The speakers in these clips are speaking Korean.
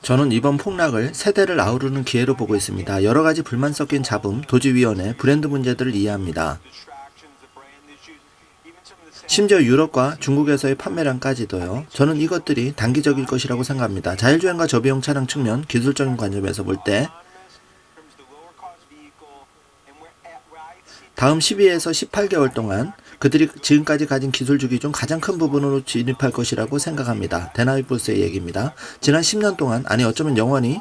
저는 이번 폭락을 세대를 아우르는 기회로 보고 있습니다. 여러 가지 불만 섞인 잡음, 도지위원회, 브랜드 문제들을 이해합니다. 심지어 유럽과 중국에서의 판매량까지도요. 저는 이것들이 단기적일 것이라고 생각합니다. 자율주행과 저비용 차량 측면, 기술적인 관점에서 볼 때 다음 12에서 18개월 동안 그들이 지금까지 가진 기술 주기 중 가장 큰 부분으로 진입할 것이라고 생각합니다. 데나이불스의 얘기입니다. 지난 10년 동안, 아니 어쩌면 영원히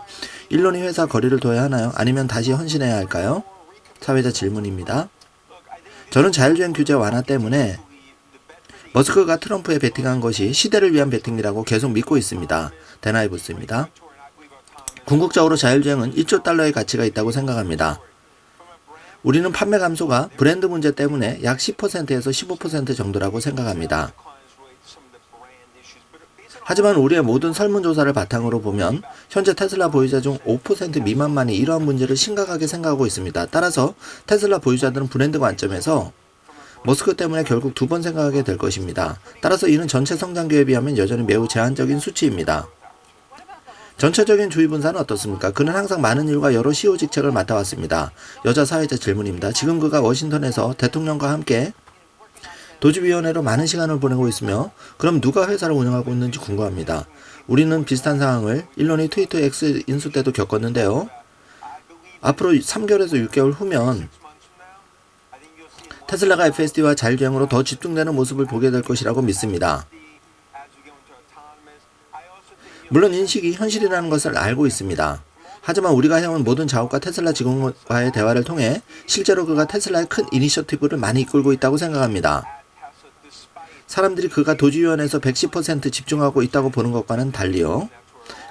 일론이 회사 거리를 둬야 하나요? 아니면 다시 헌신해야 할까요? 사회자 질문입니다. 저는 자율주행 규제 완화 때문에 머스크가 트럼프에 베팅한 것이 시대를 위한 베팅이라고 계속 믿고 있습니다. 데나이불스입니다. 궁극적으로 자율주행은 1조 달러의 가치가 있다고 생각합니다. 우리는 판매 감소가 브랜드 문제 때문에 약 10%에서 15% 정도라고 생각합니다. 하지만 우리의 모든 설문조사를 바탕으로 보면 현재 테슬라 보유자 중 5% 미만만이 이러한 문제를 심각하게 생각하고 있습니다. 따라서 테슬라 보유자들은 브랜드 관점에서 머스크 때문에 결국 두 번 생각하게 될 것입니다. 따라서 이는 전체 성장률에 비하면 여전히 매우 제한적인 수치입니다. 전체적인 주의 분사는 어떻습니까? 그는 항상 많은 일과 여러 CEO 직책을 맡아왔습니다. 여자 사회자 질문입니다. 지금 그가 워싱턴에서 대통령과 함께 도지위원회로 많은 시간을 보내고 있으며 그럼 누가 회사를 운영하고 있는지 궁금합니다. 우리는 비슷한 상황을 일론이 트위터 X 인수 때도 겪었는데요. 앞으로 3개월에서 6개월 후면 테슬라가 FSD와 자율주행으로 더 집중되는 모습을 보게 될 것이라고 믿습니다. 물론 인식이 현실이라는 것을 알고 있습니다. 하지만 우리가 해온 모든 작업과 테슬라 직원과의 대화를 통해 실제로 그가 테슬라의 큰 이니셔티브를 많이 이끌고 있다고 생각합니다. 사람들이 그가 도지위원회에서 110% 집중하고 있다고 보는 것과는 달리요.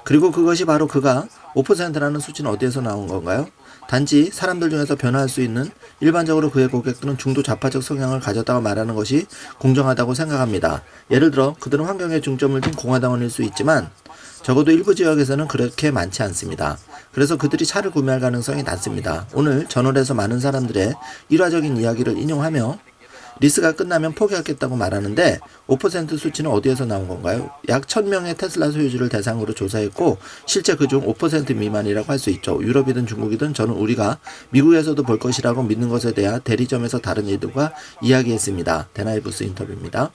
그리고 그것이 바로 그가 5%라는 수치는 어디에서 나온 건가요? 단지 사람들 중에서 변화할 수 있는 일반적으로 그의 고객들은 중도 좌파적 성향을 가졌다고 말하는 것이 공정하다고 생각합니다. 예를 들어 그들은 환경에 중점을 둔 공화당원일 수 있지만 적어도 일부 지역에서는 그렇게 많지 않습니다. 그래서 그들이 차를 구매할 가능성이 낮습니다. 오늘 저널에서 많은 사람들의 일화적인 이야기를 인용하며 리스가 끝나면 포기하겠다고 말하는데 5% 수치는 어디에서 나온 건가요? 약 1000명의 테슬라 소유주를 대상으로 조사했고 실제 그중 5% 미만이라고 할 수 있죠. 유럽이든 중국이든 저는 우리가 미국에서도 볼 것이라고 믿는 것에 대한 대리점에서 다른 이들과 이야기했습니다. 데나이불스 인터뷰입니다.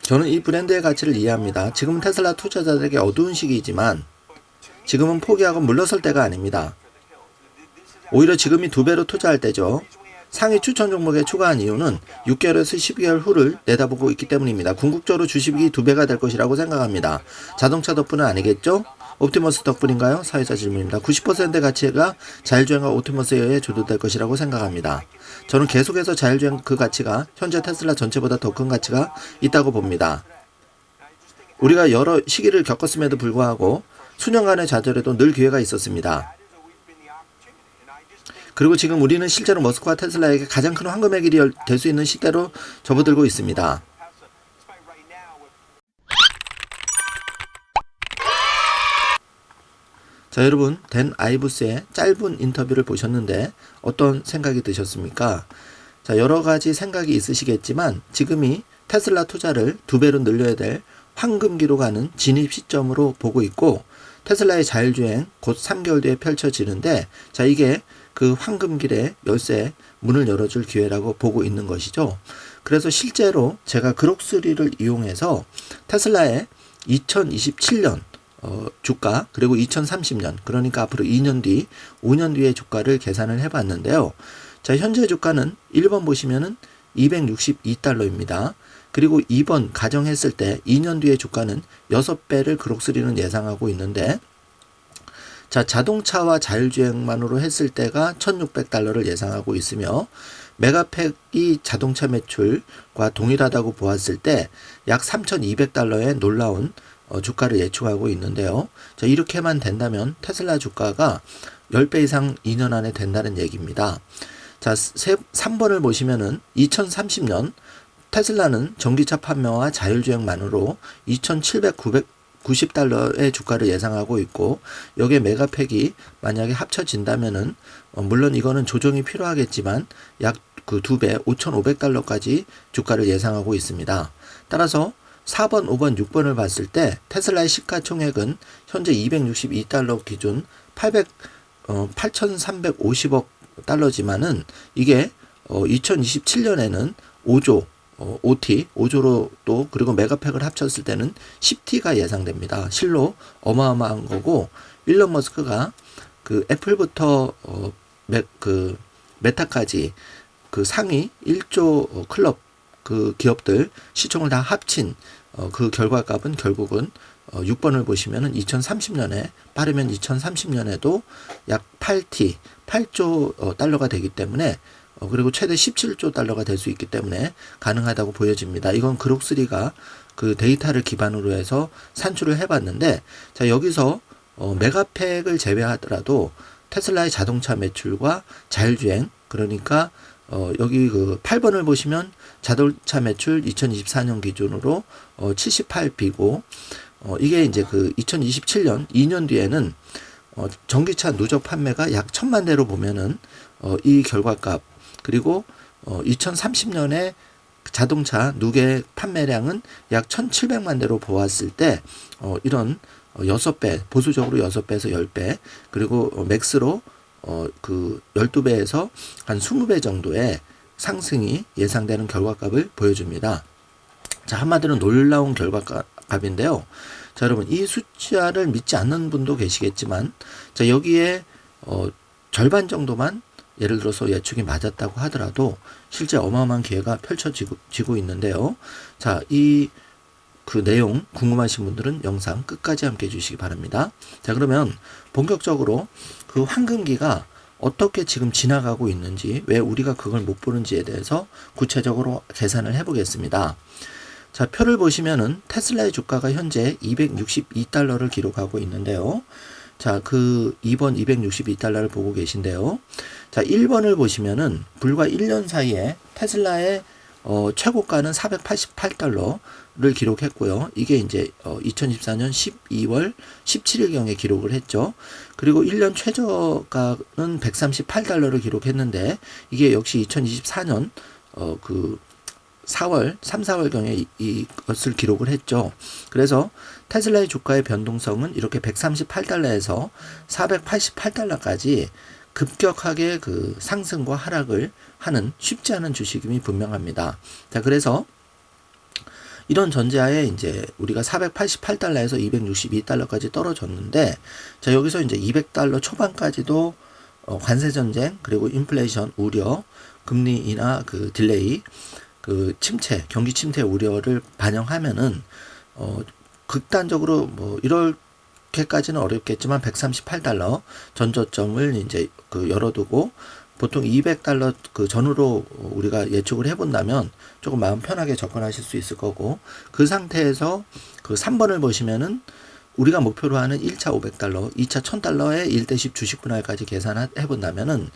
저는 이 브랜드의 가치를 이해합니다. 지금은 테슬라 투자자들에게 어두운 시기이지만 지금은 포기하고 물러설 때가 아닙니다. 오히려 지금이 2배로 투자할 때죠. 상위 추천 종목에 추가한 이유는 6개월에서 12개월 후를 내다보고 있기 때문입니다. 궁극적으로 주식이 2배가 될 것이라고 생각합니다. 자동차 덕분은 아니겠죠? 옵티머스 덕분인가요? 사회자 질문입니다. 90%의 가치가 자율주행과 옵티머스에 의해 주도될 것이라고 생각합니다. 저는 계속해서 자율주행 그 가치가 현재 테슬라 전체보다 더 큰 가치가 있다고 봅니다. 우리가 여러 시기를 겪었음에도 불구하고 수년간의 좌절에도 늘 기회가 있었습니다. 그리고 지금 우리는 실제로 머스크와 테슬라에게 가장 큰 황금의 길이 될 수 있는 시대로 접어들고 있습니다. 자, 여러분, 댄 아이브스의 짧은 인터뷰를 보셨는데 어떤 생각이 드셨습니까? 자, 여러 가지 생각이 있으시겠지만 지금이 테슬라 투자를 2배로 늘려야 될 황금기로 가는 진입 시점으로 보고 있고 테슬라의 자율주행 곧 3개월 뒤에 펼쳐지는데 자, 이게 그 황금길의 열쇠 문을 열어줄 기회라고 보고 있는 것이죠. 그래서 실제로 제가 그록3를 이용해서 테슬라의 2027년 주가 그리고 2030년 그러니까 앞으로 2년 뒤 5년 뒤의 주가를 계산을 해봤는데요. 자, 현재 주가는 1번 보시면은 262달러입니다. 그리고 2번 가정했을 때 2년 뒤의 주가는 6배를 그록3는 예상하고 있는데 자, 자동차와 자율주행만으로 했을 때가 1600달러를 예상하고 있으며 메가팩이 자동차 매출과 동일하다고 보았을 때 약 3200달러의 놀라운 주가를 예측하고 있는데요. 자, 이렇게만 된다면 테슬라 주가가 10배 이상 2년 안에 된다는 얘기입니다. 자, 3번을 보시면은 2030년 테슬라는 전기차 판매와 자율주행만으로 90달러의 주가를 예상하고 있고, 여기에 메가팩이 만약에 합쳐진다면은 물론 이거는 조정이 필요하겠지만 약 그 2배 5,500달러까지 주가를 예상하고 있습니다. 따라서 4번, 5번, 6번을 봤을 때 테슬라의 시가총액은 현재 262달러 기준 8,350억 달러지만은 이게 2027년에는 5조 OT, 5조로 또 그리고 메가팩을 합쳤을 때는 10T가 예상됩니다. 실로 어마어마한 거고, 일론 머스크가 그 애플부터 메타까지 그 상위 1조 클럽 그 기업들 시총을 다 합친 그 결과값은 결국은 6번을 보시면은 2030년에 빠르면 2030년에도 약 8조 달러가 되기 때문에 그리고 최대 17조 달러가 될 수 있기 때문에 가능하다고 보여집니다. 이건 그록3가 그 데이터를 기반으로 해서 산출을 해봤는데, 자 여기서 메가팩을 제외하더라도 테슬라의 자동차 매출과 자율주행, 그러니까 여기 그 8번을 보시면 자동차 매출 2024년 기준으로 78비고, 이게 이제 그 2027년 2년 뒤에는 전기차 누적 판매가 약 1,000만 대로 보면은 이 결과값, 그리고 2030년에 자동차 누계 판매량은 약 1,700만 대로 보았을 때 이런 6배, 보수적으로 6배에서 10배, 그리고 맥스로 그 12배에서 한 20배 정도의 상승이 예상되는 결과값을 보여줍니다. 자, 한마디로 놀라운 결과값인데요. 자, 여러분, 이 숫자를 믿지 않는 분도 계시겠지만, 자, 여기에 절반 정도만, 예를 들어서 예측이 맞았다고 하더라도 실제 어마어마한 기회가 펼쳐지고 있는데요. 자, 그 내용 궁금하신 분들은 영상 끝까지 함께 해주시기 바랍니다. 자, 그러면 본격적으로 그 황금기가 어떻게 지금 지나가고 있는지, 왜 우리가 그걸 못 보는지에 대해서 구체적으로 계산을 해보겠습니다. 자, 표를 보시면은 테슬라의 주가가 현재 262달러를 기록하고 있는데요. 자, 그 2번 262달러를 보고 계신데요. 자, 1번을 보시면은 불과 1년 사이에 테슬라의 최고가는 488달러를 기록했고요. 이게 이제 2014년 12월 17일경에 기록을 했죠. 그리고 1년 최저가는 138달러를 기록했는데, 이게 역시 2024년 그 3, 4월경에 이것을 기록을 했죠. 그래서 테슬라의 주가의 변동성은 이렇게 138달러에서 488달러까지 급격하게 그 상승과 하락을 하는 쉽지 않은 주식임이 분명합니다. 자, 그래서 이런 전제하에 이제 우리가 488달러에서 262달러까지 떨어졌는데, 자, 여기서 이제 200달러 초반까지도 관세 전쟁, 그리고 인플레이션 우려, 금리 인하 그 딜레이, 그 침체, 경기 침체 우려를 반영하면은 극단적으로 뭐 이렇게까지는 어렵겠지만 138달러 전저점을 이제 그 열어두고 보통 200달러 그 전후로 우리가 예측을 해본다면 조금 마음 편하게 접근하실 수 있을 거고, 그 상태에서 그 3번을 보시면은 우리가 목표로 하는 1차 500달러, 2차 1000달러의 1대10 주식 분할까지 계산해 본다면은,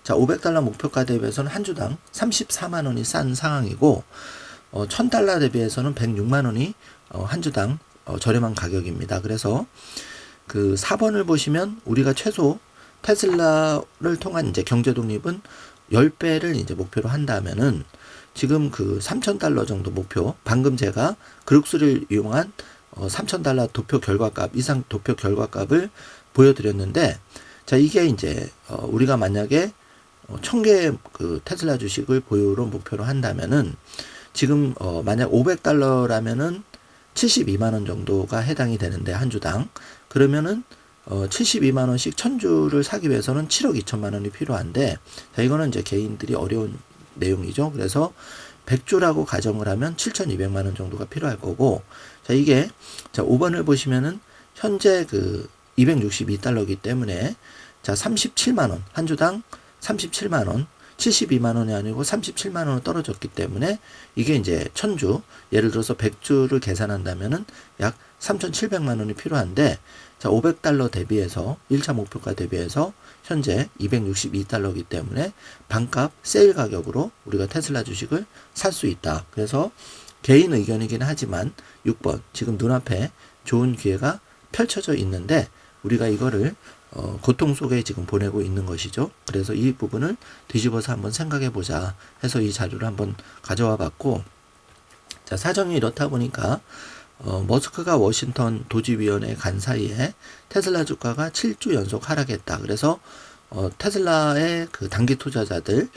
자, 500달러 목표가 대비해서는 한 주당 34만 원이 싼 상황이고, 1000달러 대비해서는 106만 원이 한 주당 저렴한 가격입니다. 그래서 그 4번을 보시면 우리가 최소 테슬라를 통한 이제 경제 독립은 10배를 이제 목표로 한다면은 지금 그 3,000달러 정도 목표, 방금 제가 그룹3를 이용한 3,000달러 도표 결과값 이상 도표 결과값을 보여드렸는데, 자, 이게 이제 우리가 만약에 1,000개의 그 테슬라 주식을 보유로 목표로 한다면은 지금 만약 500달러라면은 72만 원 정도가 해당이 되는데, 한 주당 그러면은 72만 원씩 1,000주를 사기 위해서는 7억 2천만 원이 필요한데, 자, 이거는 이제 개인들이 어려운 내용이죠. 그래서 100주라고 가정을 하면 7,200만 원 정도가 필요할 거고, 자, 이게 자 5번을 보시면은 현재 그 262달러이기 때문에, 자, 37만 원, 한 주당 37만 원, 72만 원이 아니고 37만 원은 떨어졌기 때문에 이게 이제 1,000주, 예를 들어서 100주를 계산한다면은 약 3,700만 원이 필요한데, 자, 500달러 대비해서 1차 목표가 대비해서 현재 262달러이기 때문에 반값 세일 가격으로 우리가 테슬라 주식을 살 수 있다. 그래서 개인 의견이긴 하지만 6번 지금 눈앞에 좋은 기회가 펼쳐져 있는데 우리가 이거를 고통 속에 지금 보내고 있는 것이죠. 그래서 이 부분을 뒤집어서 한번 생각해 보자 해서 이 자료를 한번 가져와 봤고, 자, 사정이 이렇다 보니까 머스크가 워싱턴 도지위원회에 간 사이에 테슬라 주가가 7주 연속 하락했다. 그래서 테슬라의 그 단기 투자자들,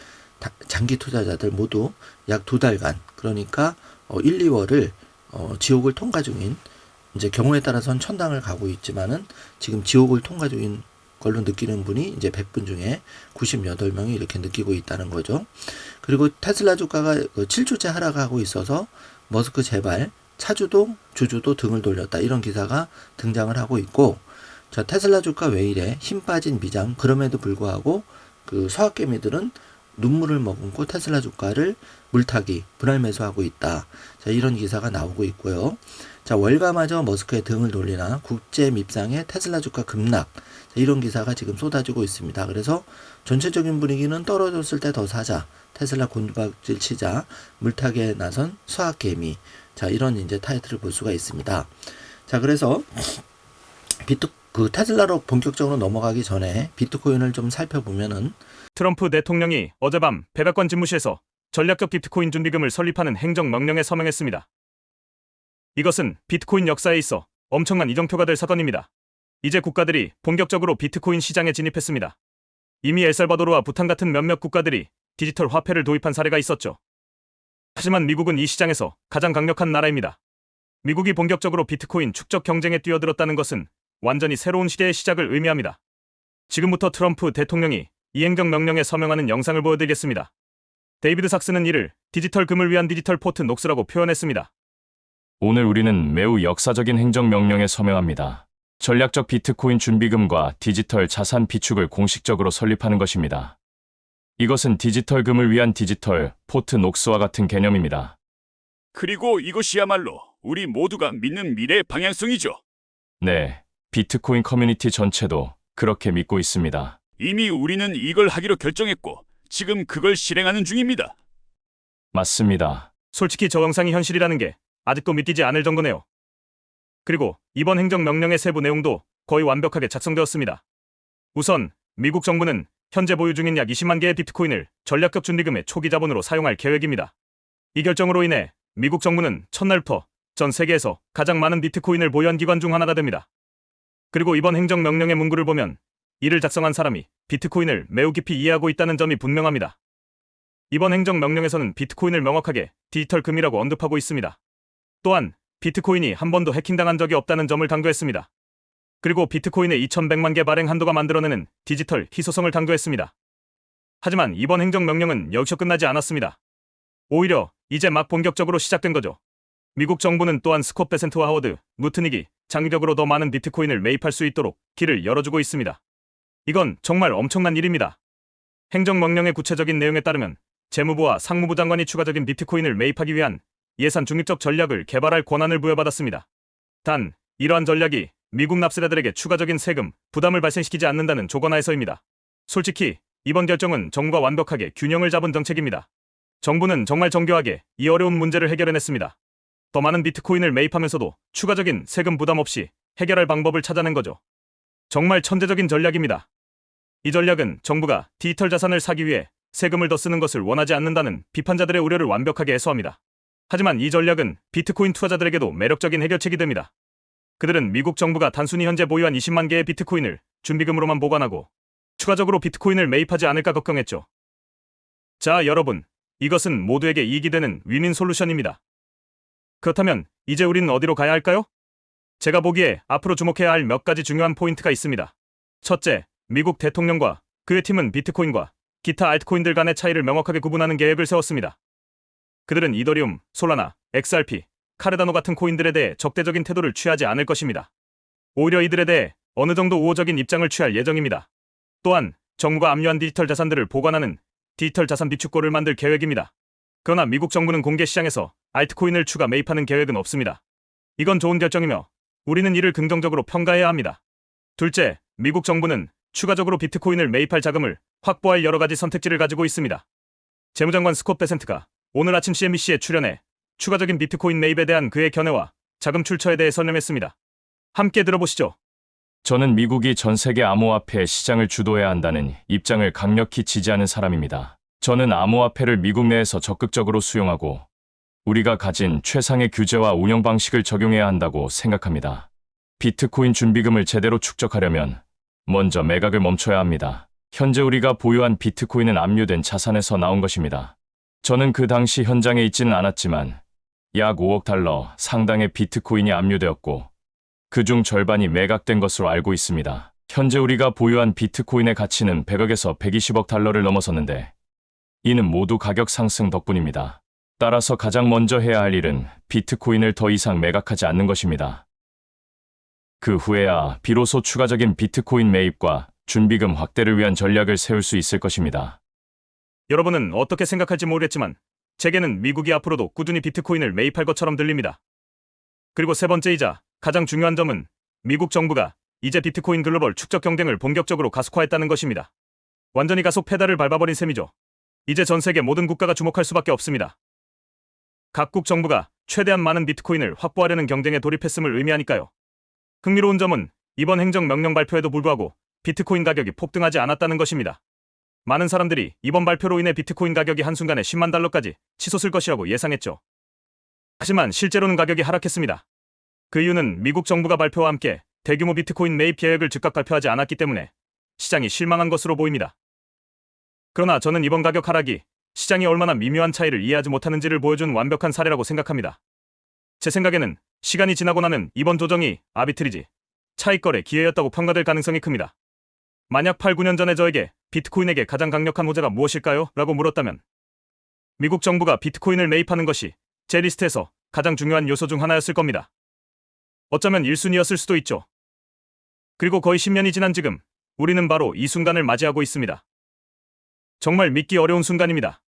장기 투자자들 모두 약 2달간, 그러니까 1, 2월을 지옥을 통과 중인, 이제 경우에 따라서는 천당을 가고 있지만은 지금 지옥을 통과 중인 걸로 느끼는 분이 이제 100분 중에 98명이 이렇게 느끼고 있다는 거죠. 그리고 테슬라 주가가 7주째 하락하고 있어서 머스크 제발 차주도 주주도 등을 돌렸다, 이런 기사가 등장을 하고 있고, 자, 테슬라 주가 왜 이래? 힘 빠진 미장. 그럼에도 불구하고 그 서학개미들은 눈물을 머금고 테슬라 주가를 물타기, 분할 매수하고 있다. 자, 이런 기사가 나오고 있고요. 자, 월가마저 머스크의 등을 돌리나 국제 밉상의 테슬라 주가 급락. 자, 이런 기사가 지금 쏟아지고 있습니다. 그래서 전체적인 분위기는 떨어졌을 때 더 사자, 테슬라 곤두박질 치자, 물타기에 나선 서학개미. 자, 이런 이제 타이틀을 볼 수가 있습니다. 자, 그래서 테슬라로 본격적으로 넘어가기 전에 비트코인을 좀 살펴보면은, 트럼프 대통령이 어젯밤 백악관 집무실에서 전략적 비트코인 준비금을 설립하는 행정명령에 서명했습니다. 이것은 비트코인 역사에 있어 엄청난 이정표가 될 사건입니다. 이제 국가들이 본격적으로 비트코인 시장에 진입했습니다. 이미 엘살바도르와 부탄 같은 몇몇 국가들이 디지털 화폐를 도입한 사례가 있었죠. 하지만 미국은 이 시장에서 가장 강력한 나라입니다. 미국이 본격적으로 비트코인 축적 경쟁에 뛰어들었다는 것은 완전히 새로운 시대의 시작을 의미합니다. 지금부터 트럼프 대통령이 이 행정명령에 서명하는 영상을 보여드리겠습니다. 데이비드 삭스는 이를 디지털 금을 위한 디지털 포트 녹스라고 표현했습니다. 오늘 우리는 매우 역사적인 행정명령에 서명합니다. 전략적 비트코인 준비금과 디지털 자산 비축을 공식적으로 설립하는 것입니다. 이것은 디지털 금을 위한 디지털 포트 녹스와 같은 개념입니다. 그리고 이것이야말로 우리 모두가 믿는 미래의 방향성이죠. 네, 비트코인 커뮤니티 전체도 그렇게 믿고 있습니다. 이미 우리는 이걸 하기로 결정했고 지금 그걸 실행하는 중입니다. 맞습니다. 솔직히 저 영상이 현실이라는 게 아직도 믿기지 않을 정도네요. 그리고 이번 행정명령의 세부 내용도 거의 완벽하게 작성되었습니다. 우선 미국 정부는 현재 보유 중인 약 20만 개의 비트코인을 전략적 준비금의 초기 자본으로 사용할 계획입니다. 이 결정으로 인해 미국 정부는 첫날부터 전 세계에서 가장 많은 비트코인을 보유한 기관 중 하나가 됩니다. 그리고 이번 행정명령의 문구를 보면 이를 작성한 사람이 비트코인을 매우 깊이 이해하고 있다는 점이 분명합니다. 이번 행정명령에서는 비트코인을 명확하게 디지털 금이라고 언급하고 있습니다. 또한 비트코인이 한 번도 해킹당한 적이 없다는 점을 강조했습니다. 그리고 비트코인의 2100만 개 발행 한도가 만들어내는 디지털 희소성을 강조했습니다. 하지만 이번 행정명령은 여기서 끝나지 않았습니다. 오히려 이제 막 본격적으로 시작된 거죠. 미국 정부는 또한 스콧 베센트와 하워드 무트닉이 장기적으로 더 많은 비트코인을 매입할 수 있도록 길을 열어주고 있습니다. 이건 정말 엄청난 일입니다. 행정명령의 구체적인 내용에 따르면 재무부와 상무부 장관이 추가적인 비트코인을 매입하기 위한 예산 중립적 전략을 개발할 권한을 부여받았습니다. 단, 이러한 전략이 미국 납세자들에게 추가적인 세금, 부담을 발생시키지 않는다는 조건하에서입니다. 솔직히 이번 결정은 정부가 완벽하게 균형을 잡은 정책입니다. 정부는 정말 정교하게 이 어려운 문제를 해결해냈습니다. 더 많은 비트코인을 매입하면서도 추가적인 세금 부담 없이 해결할 방법을 찾아낸 거죠. 정말 천재적인 전략입니다. 이 전략은 정부가 디지털 자산을 사기 위해 세금을 더 쓰는 것을 원하지 않는다는 비판자들의 우려를 완벽하게 해소합니다. 하지만 이 전략은 비트코인 투자자들에게도 매력적인 해결책이 됩니다. 그들은 미국 정부가 단순히 현재 보유한 20만 개의 비트코인을 준비금으로만 보관하고 추가적으로 비트코인을 매입하지 않을까 걱정했죠. 자, 여러분, 이것은 모두에게 이익이 되는 윈윈 솔루션입니다. 그렇다면 이제 우리는 어디로 가야 할까요? 제가 보기에 앞으로 주목해야 할 몇 가지 중요한 포인트가 있습니다. 첫째, 미국 대통령과 그의 팀은 비트코인과 기타 알트코인들 간의 차이를 명확하게 구분하는 계획을 세웠습니다. 그들은 이더리움, 솔라나, XRP, 카르다노 같은 코인들에 대해 적대적인 태도를 취하지 않을 것입니다. 오히려 이들에 대해 어느 정도 우호적인 입장을 취할 예정입니다. 또한 정부가 압류한 디지털 자산들을 보관하는 디지털 자산 비축고를 만들 계획입니다. 그러나 미국 정부는 공개 시장에서 알트코인을 추가 매입하는 계획은 없습니다. 이건 좋은 결정이며 우리는 이를 긍정적으로 평가해야 합니다. 둘째, 미국 정부는 추가적으로 비트코인을 매입할 자금을 확보할 여러 가지 선택지를 가지고 있습니다. 재무장관 스콧 베센트가 오늘 아침 CNBC에 출연해 추가적인 비트코인 매입에 대한 그의 견해와 자금 출처에 대해 설명했습니다. 함께 들어보시죠. 저는 미국이 전 세계 암호화폐 시장을 주도해야 한다는 입장을 강력히 지지하는 사람입니다. 저는 암호화폐를 미국 내에서 적극적으로 수용하고 우리가 가진 최상의 규제와 운영 방식을 적용해야 한다고 생각합니다. 비트코인 준비금을 제대로 축적하려면 먼저 매각을 멈춰야 합니다. 현재 우리가 보유한 비트코인은 압류된 자산에서 나온 것입니다. 저는 그 당시 현장에 있지는 않았지만 약 5억 달러 상당의 비트코인이 압류되었고 그중 절반이 매각된 것으로 알고 있습니다. 현재 우리가 보유한 비트코인의 가치는 100억에서 120억 달러를 넘어섰는데 이는 모두 가격 상승 덕분입니다. 따라서 가장 먼저 해야 할 일은 비트코인을 더 이상 매각하지 않는 것입니다. 그 후에야 비로소 추가적인 비트코인 매입과 준비금 확대를 위한 전략을 세울 수 있을 것입니다. 여러분은 어떻게 생각할지 모르겠지만 제게는 미국이 앞으로도 꾸준히 비트코인을 매입할 것처럼 들립니다. 그리고 세 번째이자 가장 중요한 점은 미국 정부가 이제 비트코인 글로벌 축적 경쟁을 본격적으로 가속화했다는 것입니다. 완전히 가속 페달을 밟아버린 셈이죠. 이제 전 세계 모든 국가가 주목할 수밖에 없습니다. 각국 정부가 최대한 많은 비트코인을 확보하려는 경쟁에 돌입했음을 의미하니까요. 흥미로운 점은 이번 행정명령 발표에도 불구하고 비트코인 가격이 폭등하지 않았다는 것입니다. 많은 사람들이 이번 발표로 인해 비트코인 가격이 한순간에 10만 달러까지 치솟을 것이라고 예상했죠. 하지만 실제로는 가격이 하락했습니다. 그 이유는 미국 정부가 발표와 함께 대규모 비트코인 매입 계획을 즉각 발표하지 않았기 때문에 시장이 실망한 것으로 보입니다. 그러나 저는 이번 가격 하락이 시장이 얼마나 미묘한 차이를 이해하지 못하는지를 보여준 완벽한 사례라고 생각합니다. 제 생각에는 시간이 지나고 나면 이번 조정이 아비트리지, 차익거래 기회였다고 평가될 가능성이 큽니다. 만약 8, 9년 전에 저에게 비트코인에게 가장 강력한 호재가 무엇일까요? 라고 물었다면 미국 정부가 비트코인을 매입하는 것이 제 리스트에서 가장 중요한 요소 중 하나였을 겁니다. 어쩌면 1순위였을 수도 있죠. 그리고 거의 10년이 지난 지금 우리는 바로 이 순간을 맞이하고 있습니다. 정말 믿기 어려운 순간입니다.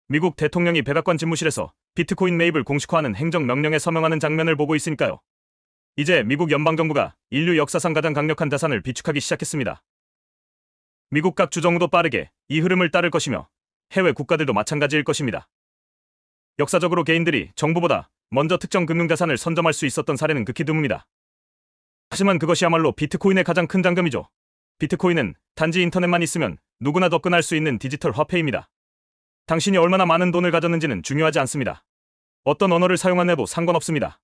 미국 대통령이 백악관 집무실에서 비트코인 매입을 공식화하는 행정명령에 서명하는 장면을 보고 있으니까요. 이제 미국 연방정부가 인류 역사상 가장 강력한 자산을 비축하기 시작했습니다. 미국 각 주정부도 빠르게 이 흐름을 따를 것이며 해외 국가들도 마찬가지일 것입니다. 역사적으로 개인들이 정부보다 먼저 특정 금융자산을 선점할 수 있었던 사례는 극히 드뭅니다. 하지만 그것이야말로 비트코인의 가장 큰 장점이죠. 비트코인은 단지 인터넷만 있으면 누구나 접근할 수 있는 디지털 화폐입니다. 당신이 얼마나 많은 돈을 가졌는지는 중요하지 않습니다. 어떤 언어를 사용하느냐도 상관없습니다.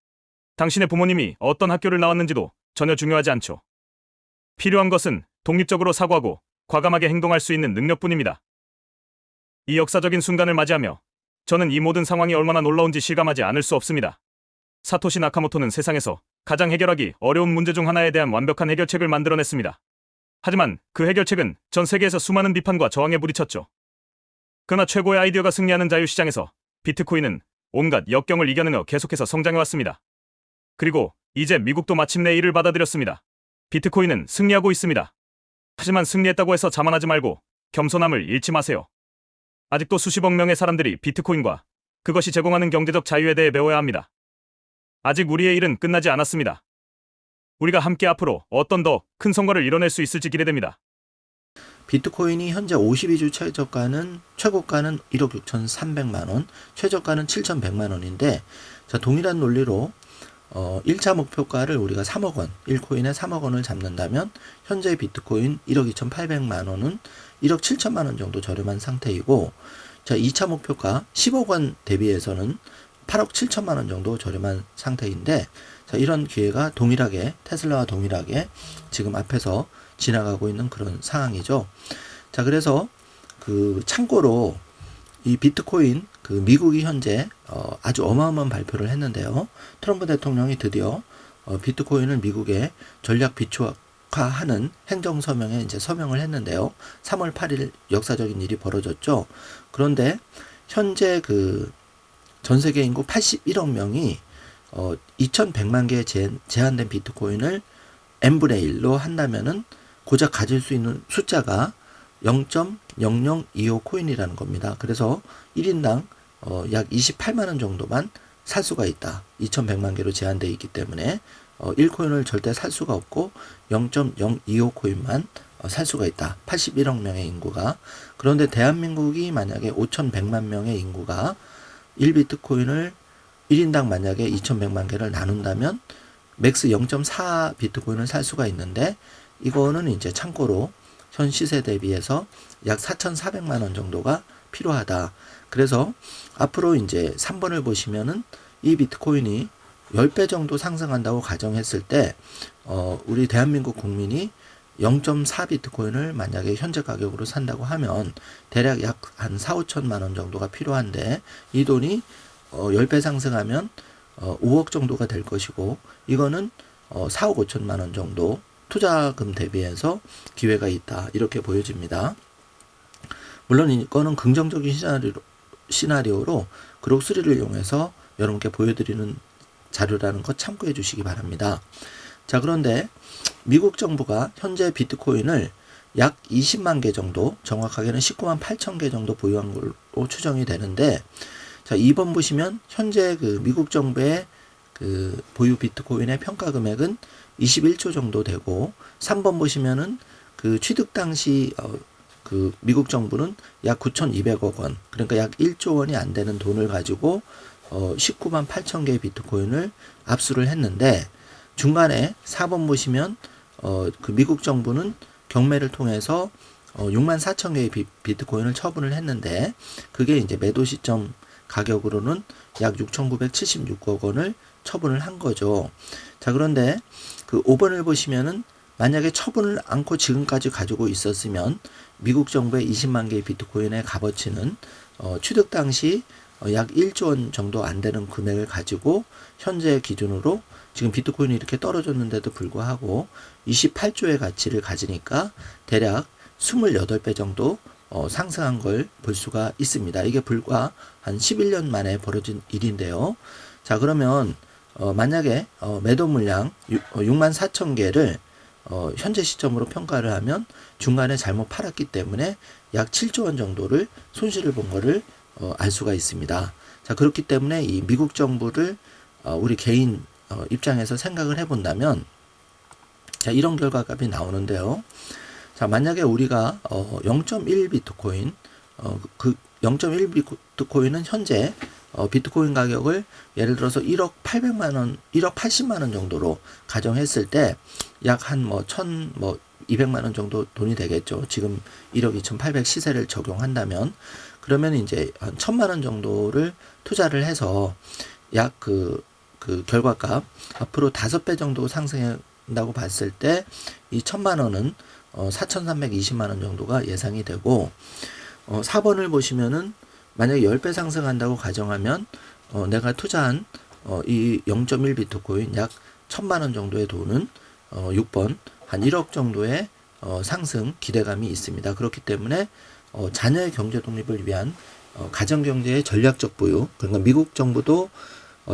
당신의 부모님이 어떤 학교를 나왔는지도 전혀 중요하지 않죠. 필요한 것은 독립적으로 사고하고 과감하게 행동할 수 있는 능력뿐입니다. 이 역사적인 순간을 맞이하며 저는 이 모든 상황이 얼마나 놀라운지 실감하지 않을 수 없습니다. 사토시 나카모토는 세상에서 가장 해결하기 어려운 문제 중 하나에 대한 완벽한 해결책을 만들어냈습니다. 하지만 그 해결책은 전 세계에서 수많은 비판과 저항에 부딪혔죠. 그러나 최고의 아이디어가 승리하는 자유시장에서 비트코인은 온갖 역경을 이겨내며 계속해서 성장해왔습니다. 그리고 이제 미국도 마침내 이를 받아들였습니다. 비트코인은 승리하고 있습니다. 하지만 승리했다고 해서 자만하지 말고 겸손함을 잃지 마세요. 아직도 수십억 명의 사람들이 비트코인과 그것이 제공하는 경제적 자유에 대해 배워야 합니다. 아직 우리의 일은 끝나지 않았습니다. 우리가 함께 앞으로 어떤 더 큰 성과를 이뤄낼 수 있을지 기대됩니다. 비트코인이 현재 52주 최저가는 최고가는 1억 6,300만 원, 최저가는 7,100만 원인데 자, 동일한 논리로 1차 목표가를 우리가 3억 원, 1코인에 3억 원을 잡는다면 현재 비트코인 1억 2,800만 원은 1억 7천만 원 정도 저렴한 상태이고 자, 2차 목표가 10억 원 대비해서는 8억 7천만 원 정도 저렴한 상태인데 자, 이런 기회가 동일하게 테슬라와 동일하게 지금 앞에서 지나가고 있는 그런 상황이죠. 자, 그래서 참고로 이 비트코인 미국이 현재 아주 어마어마한 발표를 했는데요. 트럼프 대통령이 드디어 비트코인을 미국의 전략 비축화하는 행정서명에 이제 서명을 했는데요. 3월 8일 역사적인 일이 벌어졌죠. 그런데 현재 전 세계 인구 81억 명이 2,100만 개의 제한된 비트코인을 n분의 1로 한다면은 고작 가질 수 있는 숫자가 0.0025 코인이라는 겁니다. 그래서 1인당 약 28만 원 정도만 살 수가 있다. 2,100만 개로 제한되어 있기 때문에 1코인을 절대 살 수가 없고 0.025 코인만 살 수가 있다. 81억 명의 인구가. 그런데 대한민국이 만약에 5,100만 명의 인구가 1비트코인을 1인당 만약에 2100만 개를 나눈다면 맥스 0.4 비트코인을 살 수가 있는데 이거는 이제 참고로 현 시세 대비해서 약 4,400만 원 정도가 필요하다. 그래서 앞으로 이제 3번을 보시면은 이 비트코인이 10배 정도 상승한다고 가정했을 때 우리 대한민국 국민이 0.4 비트코인을 만약에 현재 가격으로 산다고 하면 대략 약 한 4, 5천만 원 정도가 필요한데 이 돈이 10배 상승하면 5억 정도가 될 것이고 이거는 4억 5천만 원 정도 투자금 대비해서 기회가 있다. 이렇게 보여집니다. 물론 이거는 긍정적인 시나리오로 그록3를 이용해서 여러분께 보여드리는 자료라는 것 참고해 주시기 바랍니다. 자, 그런데 미국 정부가 현재 비트코인을 약 20만 개 정도, 정확하게는 19만 8천 개 정도 보유한 걸로 추정이 되는데, 자, 2번 보시면 현재 그 미국 정부의 그 보유 비트코인의 평가 금액은 21조 정도 되고, 3번 보시면은 그 취득 당시 그 미국 정부는 약 9,200억 원, 그러니까 약 1조 원이 안 되는 돈을 가지고 19만 8천 개의 비트코인을 압수를 했는데, 중간에 4번 보시면 그 미국 정부는 경매를 통해서 6만 4천 개의 비트코인을 처분을 했는데 그게 이제 매도 시점 가격으로는 약 6,976억 원을 처분을 한 거죠. 자, 그런데 그 5번을 보시면은 만약에 처분을 않고 지금까지 가지고 있었으면 미국 정부의 20만 개의 비트코인의 값어치는 취득 당시 약 1조 원 정도 안 되는 금액을 가지고 현재 기준으로 지금 비트코인이 이렇게 떨어졌는데도 불구하고 28조의 가치를 가지니까 대략 28배 정도 상승한 걸 볼 수가 있습니다. 이게 불과 한 11년 만에 벌어진 일인데요. 자, 그러면 만약에 매도 물량 6만 4천 개를 현재 시점으로 평가를 하면 중간에 잘못 팔았기 때문에 약 7조 원 정도를 손실을 본 거를 알 수가 있습니다. 자, 그렇기 때문에 이 미국 정부를 우리 개인 입장에서 생각을 해본다면 자, 이런 결과값이 나오는데요. 자, 만약에 우리가 0.1 비트코인 그 0.1 비트코인은 현재 비트코인 가격을 예를 들어서 1억 800만 원, 1억 80만 원 정도로 가정했을 때 약 한 200만 원 정도 돈이 되겠죠. 지금 1억 2,800 시세를 적용한다면 그러면 이제 한 1,000만 원 정도를 투자를 해서 약 그 결과값 앞으로 5배 정도 상승한다고 봤을 때 이 1,000만 원은 4,320만 원 정도가 예상이 되고 4번을 보시면은 만약에 10배 상승한다고 가정하면 내가 투자한 이 0.1 비트코인 약 1,000만 원 정도의 돈은 6번 한 1억 정도의 상승 기대감이 있습니다. 그렇기 때문에 자녀의 경제 독립을 위한 가정경제의 전략적 보유, 그러니까 미국 정부도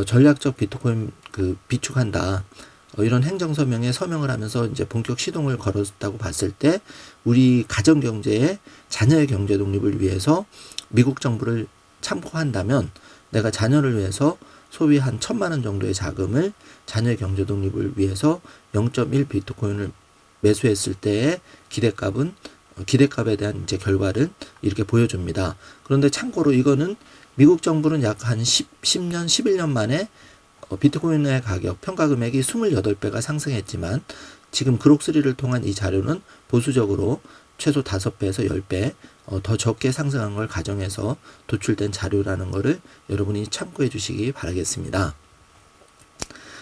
전략적 비트코인 비축한다. 이런 행정서명에 서명을 하면서 이제 본격 시동을 걸었다고 봤을 때 우리 가정경제의 자녀의 경제 독립을 위해서 미국 정부를 참고한다면 내가 자녀를 위해서 소위 한 1,000만 원 정도의 자금을 자녀의 경제 독립을 위해서 0.1 비트코인을 매수했을 때의 기대값에 대한 이제 결과를 이렇게 보여줍니다. 그런데 참고로 이거는 미국 정부는 약 한 10년, 11년 만에 비트코인의 가격, 평가 금액이 28배가 상승했지만 지금 그록3를 통한 이 자료는 보수적으로 최소 5배에서 10배 더 적게 상승한 걸 가정해서 도출된 자료라는 것을 여러분이 참고해 주시기 바라겠습니다.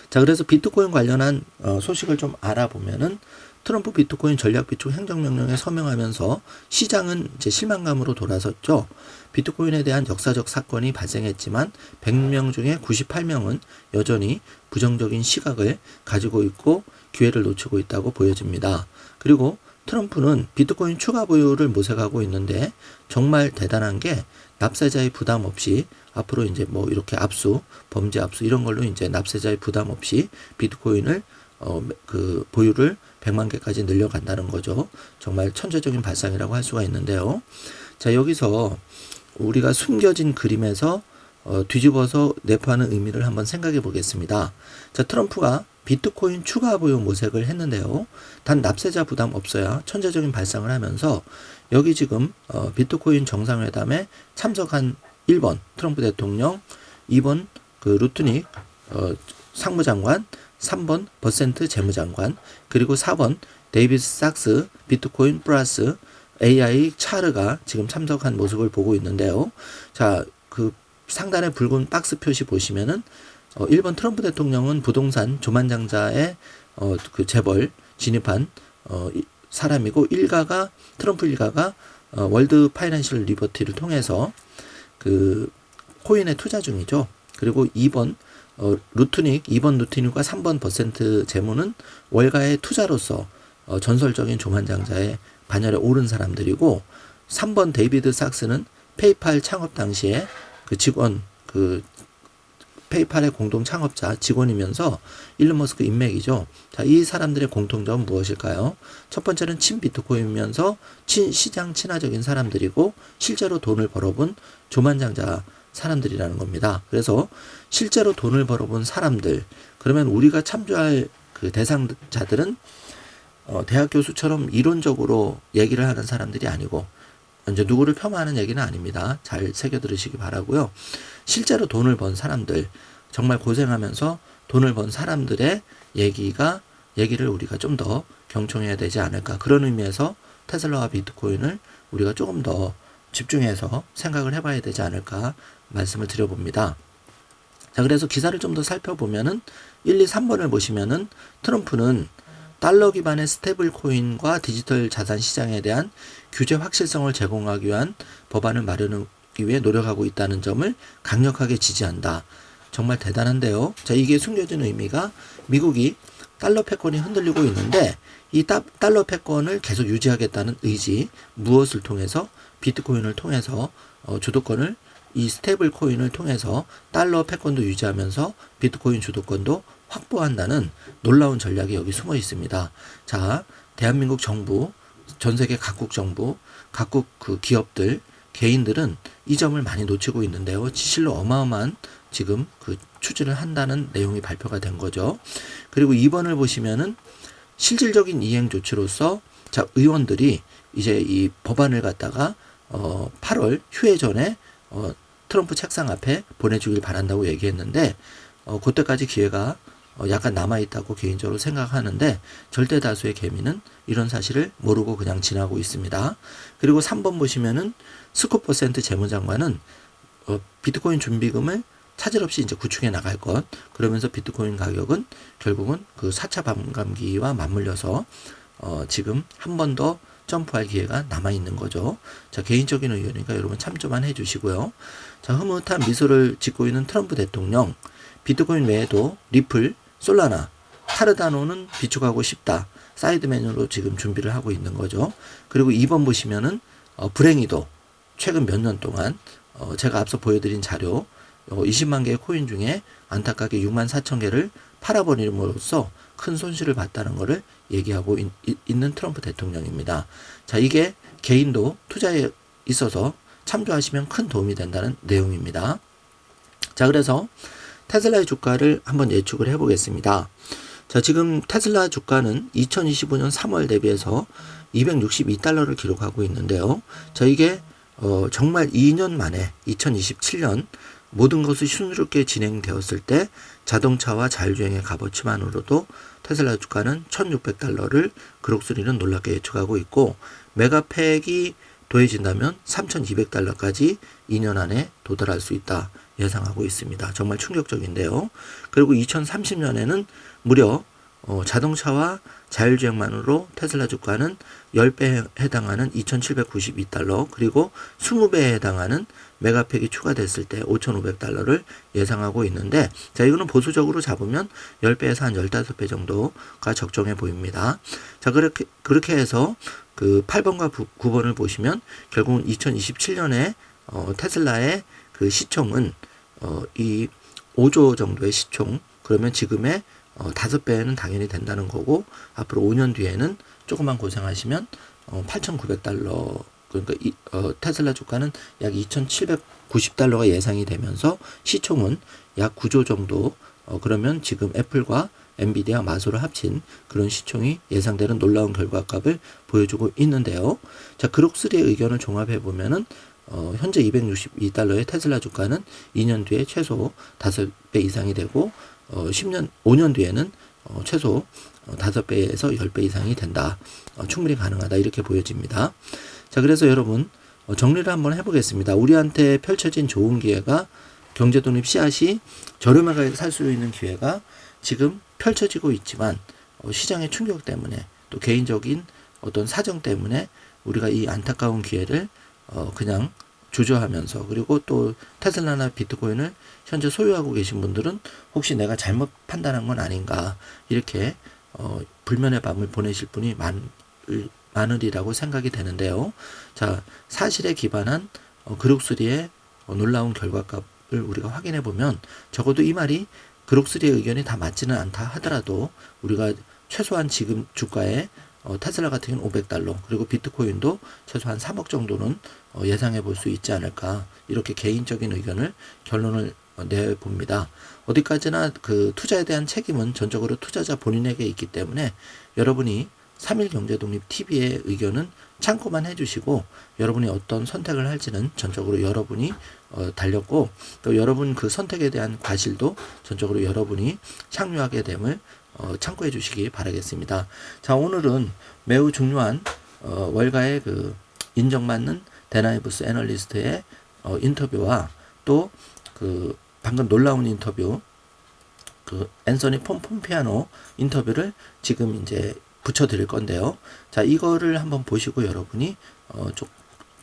자, 그래서 비트코인 관련한 소식을 좀 알아보면은 트럼프 비트코인 전략 비축 행정명령에 서명하면서 시장은 이제 실망감으로 돌아섰죠. 비트코인에 대한 역사적 사건이 발생했지만 100명 중에 98명은 여전히 부정적인 시각을 가지고 있고 기회를 놓치고 있다고 보여집니다. 그리고 트럼프는 비트코인 추가 보유를 모색하고 있는데 정말 대단한 게 납세자의 부담 없이 앞으로 이제 이렇게 범죄 압수 이런 걸로 이제 납세자의 부담 없이 비트코인을 보유를 100만 개까지 늘려간다는 거죠. 정말 천재적인 발상이라고 할 수가 있는데요. 자, 여기서 우리가 숨겨진 그림에서 뒤집어서 내포하는 의미를 한번 생각해 보겠습니다. 자, 트럼프가 비트코인 추가 보유 모색을 했는데요. 단 납세자 부담 없어야 천재적인 발상을 하면서 여기 지금 비트코인 정상회담에 참석한 1번 트럼프 대통령, 2번 그 루트닉 상무장관, 3번 버센트 재무장관, 그리고 4번 데이비스 삭스 비트코인 플러스 AI 차르가 지금 참석한 모습을 보고 있는데요. 자, 그 상단의 붉은 박스 표시 보시면은 1번 트럼프 대통령은 부동산 조만장자의 그 재벌 진입한 사람이고, 트럼프 일가가 월드 파이낸셜 리버티를 통해서 그 코인에 투자 중이죠. 그리고 2번 루트닉과 3번 버센트 재무는 월가의 투자로서 전설적인 조만장자의 반열에 오른 사람들이고, 3번 데이비드 삭스는 페이팔 창업 당시에 그 직원, 그 페이팔의 공동 창업자 직원이면서 일론 머스크 인맥이죠. 자, 이 사람들의 공통점은 무엇일까요? 첫 번째는 친비트코인이면서 시장 친화적인 사람들이고, 실제로 돈을 벌어본 조만장자 사람들이라는 겁니다. 그래서 실제로 돈을 벌어본 사람들, 그러면 우리가 참조할 그 대상자들은 대학 교수처럼 이론적으로 얘기를 하는 사람들이 아니고, 이제 누구를 폄하하는 얘기는 아닙니다. 잘 새겨 들으시기 바라고요. 실제로 돈을 번 사람들, 정말 고생하면서 돈을 번 사람들의 얘기를 우리가 좀 더 경청해야 되지 않을까. 그런 의미에서 테슬라와 비트코인을 우리가 조금 더 집중해서 생각을 해봐야 되지 않을까 말씀을 드려봅니다. 자, 그래서 기사를 좀 더 살펴보면은 1, 2, 3번을 보시면은 트럼프는 달러 기반의 스테이블 코인과 디지털 자산 시장에 대한 규제 확실성을 제공하기 위한 법안을 마련하기 위해 노력하고 있다는 점을 강력하게 지지한다. 정말 대단한데요. 자, 이게 숨겨진 의미가 미국이 달러 패권이 흔들리고 있는데, 이 달러 패권을 계속 유지하겠다는 의지, 무엇을 통해서? 비트코인을 통해서 주도권을, 이 스테이블 코인을 통해서 달러 패권도 유지하면서 비트코인 주도권도 확보한다는 놀라운 전략이 여기 숨어 있습니다. 자, 대한민국 정부, 전 세계 각국 정부, 각국 그 기업들, 개인들은 이 점을 많이 놓치고 있는데요. 실로 어마어마한 지금 그 추진을 한다는 내용이 발표가 된 거죠. 그리고 2번을 보시면은 실질적인 이행 조치로서, 자, 의원들이 이제 이 법안을 갖다가 8월 휴회 전에 트럼프 책상 앞에 보내주길 바란다고 얘기했는데, 그때까지 기회가 약간 남아있다고 개인적으로 생각하는데, 절대 다수의 개미는 이런 사실을 모르고 그냥 지나고 있습니다. 그리고 3번 보시면은 스콧 버센트 재무장관은 비트코인 준비금을 차질 없이 이제 구축해 나갈 것, 그러면서 비트코인 가격은 결국은 그 4차 반감기와 맞물려서 지금 한 번 더 점프할 기회가 남아있는 거죠. 자, 개인적인 의견이니까 여러분 참조만 해주시고요. 자, 흐뭇한 미소를 짓고 있는 트럼프 대통령, 비트코인 외에도 리플, 솔라나, 카르다노는 비축하고 싶다. 사이드 메뉴로 지금 준비를 하고 있는 거죠. 그리고 2번 보시면은 불행히도 최근 몇 년 동안 제가 앞서 보여드린 자료 20만 개의 코인 중에 안타깝게 6만 4천 개를 팔아버림으로써 큰 손실을 봤다는 것을 얘기하고 있는 트럼프 대통령입니다. 자, 이게 개인도 투자에 있어서 참조하시면 큰 도움이 된다는 내용입니다. 자, 그래서 테슬라의 주가를 한번 예측을 해보겠습니다. 자, 지금 테슬라 주가는 2025년 3월 대비해서 262달러를 기록하고 있는데요. 자, 이게 정말 2년 만에 2027년 모든 것이 순조롭게 진행되었을 때 자동차와 자율주행의 값어치만으로도 테슬라 주가는 1600달러를 그럭스리는 놀랍게 예측하고 있고, 메가팩이 더해진다면 3200달러까지 2년 안에 도달할 수 있다 예상하고 있습니다. 정말 충격적인데요. 그리고 2030년에는 무려 자동차와 자율주행만으로 테슬라 주가는 10배에 해당하는 2792달러, 그리고 20배에 해당하는 메가팩이 추가됐을 때 5500달러를 예상하고 있는데, 자, 이거는 보수적으로 잡으면 10배에서 한 15배 정도가 적정해 보입니다. 자, 그렇게 해서 그 8번과 9번을 보시면 결국은 2027년에 테슬라의 그 시총은 이 5조 정도의 시총, 그러면 지금의 5배는 당연히 된다는 거고, 앞으로 5년 뒤에는 조금만 고생하시면 8,900달러, 그러니까 테슬라 주가는 약 2,790달러가 예상이 되면서 시총은 약 9조 정도, 그러면 지금 애플과 엔비디아, 마소를 합친 그런 시총이 예상되는 놀라운 결과값을 보여주고 있는데요. 자, 그록스리의 의견을 종합해 보면은 현재 262달러의 테슬라 주가는 2년 뒤에 최소 5배 이상이 되고 5년 뒤에는 최소 5배에서 10배 이상이 된다. 충분히 가능하다. 이렇게 보여집니다. 자, 그래서 여러분 정리를 한번 해보겠습니다. 우리한테 펼쳐진 좋은 기회가 경제 독립 씨앗이 저렴하게 살 수 있는 기회가 지금 펼쳐지고 있지만 시장의 충격 때문에 또 개인적인 어떤 사정 때문에 우리가 이 안타까운 기회를 그냥 주저하면서 그리고 또 테슬라나 비트코인을 현재 소유하고 계신 분들은 혹시 내가 잘못 판단한 건 아닌가 이렇게 불면의 밤을 보내실 분이 많으리라고 생각이 되는데요. 자, 사실에 기반한 그룹3의 놀라운 결과값을 우리가 확인해 보면 적어도 이 말이 그룹3의 의견이 다 맞지는 않다 하더라도 우리가 최소한 지금 주가에 테슬라 같은 경우는 500달러 그리고 비트코인도 최소한 3억 정도는 예상해 볼 수 있지 않을까 이렇게 개인적인 의견을 결론을 내봅니다. 어디까지나 그 투자에 대한 책임은 전적으로 투자자 본인에게 있기 때문에 여러분이 3일 경제독립 TV의 의견은 참고만 해주시고 여러분이 어떤 선택을 할지는 전적으로 여러분이 달렸고 또 여러분 그 선택에 대한 과실도 전적으로 여러분이 향유하게 됨을 참고해 주시기 바라겠습니다. 자, 오늘은 매우 중요한 월가의 그 인정받는 데나이브스 애널리스트의 인터뷰와 또 그 방금 놀라운 인터뷰 그 앤서니 폼피아노 인터뷰를 지금 이제 붙여드릴 건데요. 자, 이거를 한번 보시고 여러분이 좀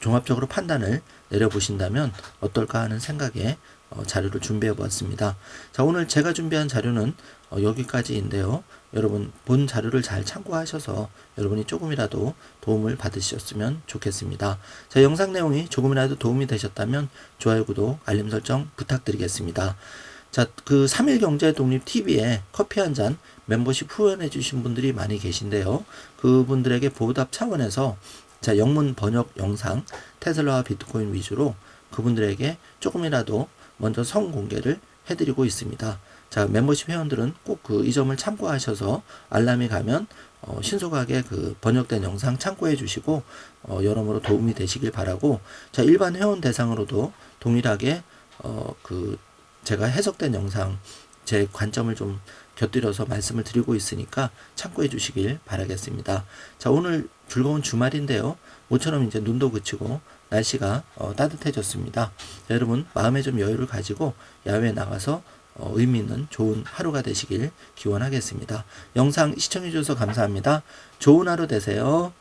종합적으로 판단을 내려보신다면 어떨까 하는 생각에 자료를 준비해 보았습니다. 자, 오늘 제가 준비한 자료는 여기까지인데요. 여러분 본 자료를 잘 참고하셔서 여러분이 조금이라도 도움을 받으셨으면 좋겠습니다. 자, 영상 내용이 조금이라도 도움이 되셨다면 좋아요, 구독, 알림 설정 부탁드리겠습니다. 자, 그 3일 경제 독립 TV에 커피 한 잔 멤버십 후원해 주신 분들이 많이 계신데요. 그분들에게 보답 차원에서 자, 영문 번역 영상 테슬라와 비트코인 위주로 그분들에게 조금이라도 먼저 성공개를 해드리고 있습니다. 자, 멤버십 회원들은 꼭 이 점을 참고하셔서 알람이 가면 신속하게 그 번역된 영상 참고해 주시고 여러모로 도움이 되시길 바라고, 자, 일반 회원 대상으로도 동일하게 그 제가 해석된 영상 제 관점을 좀 곁들여서 말씀을 드리고 있으니까 참고해 주시길 바라겠습니다. 자, 오늘 즐거운 주말인데요. 모처럼 이제 눈도 그치고 날씨가 따뜻해졌습니다. 자, 여러분 마음에 좀 여유를 가지고 야외에 나가서 의미 있는 좋은 하루가 되시길 기원하겠습니다. 영상 시청해 주셔서 감사합니다. 좋은 하루 되세요.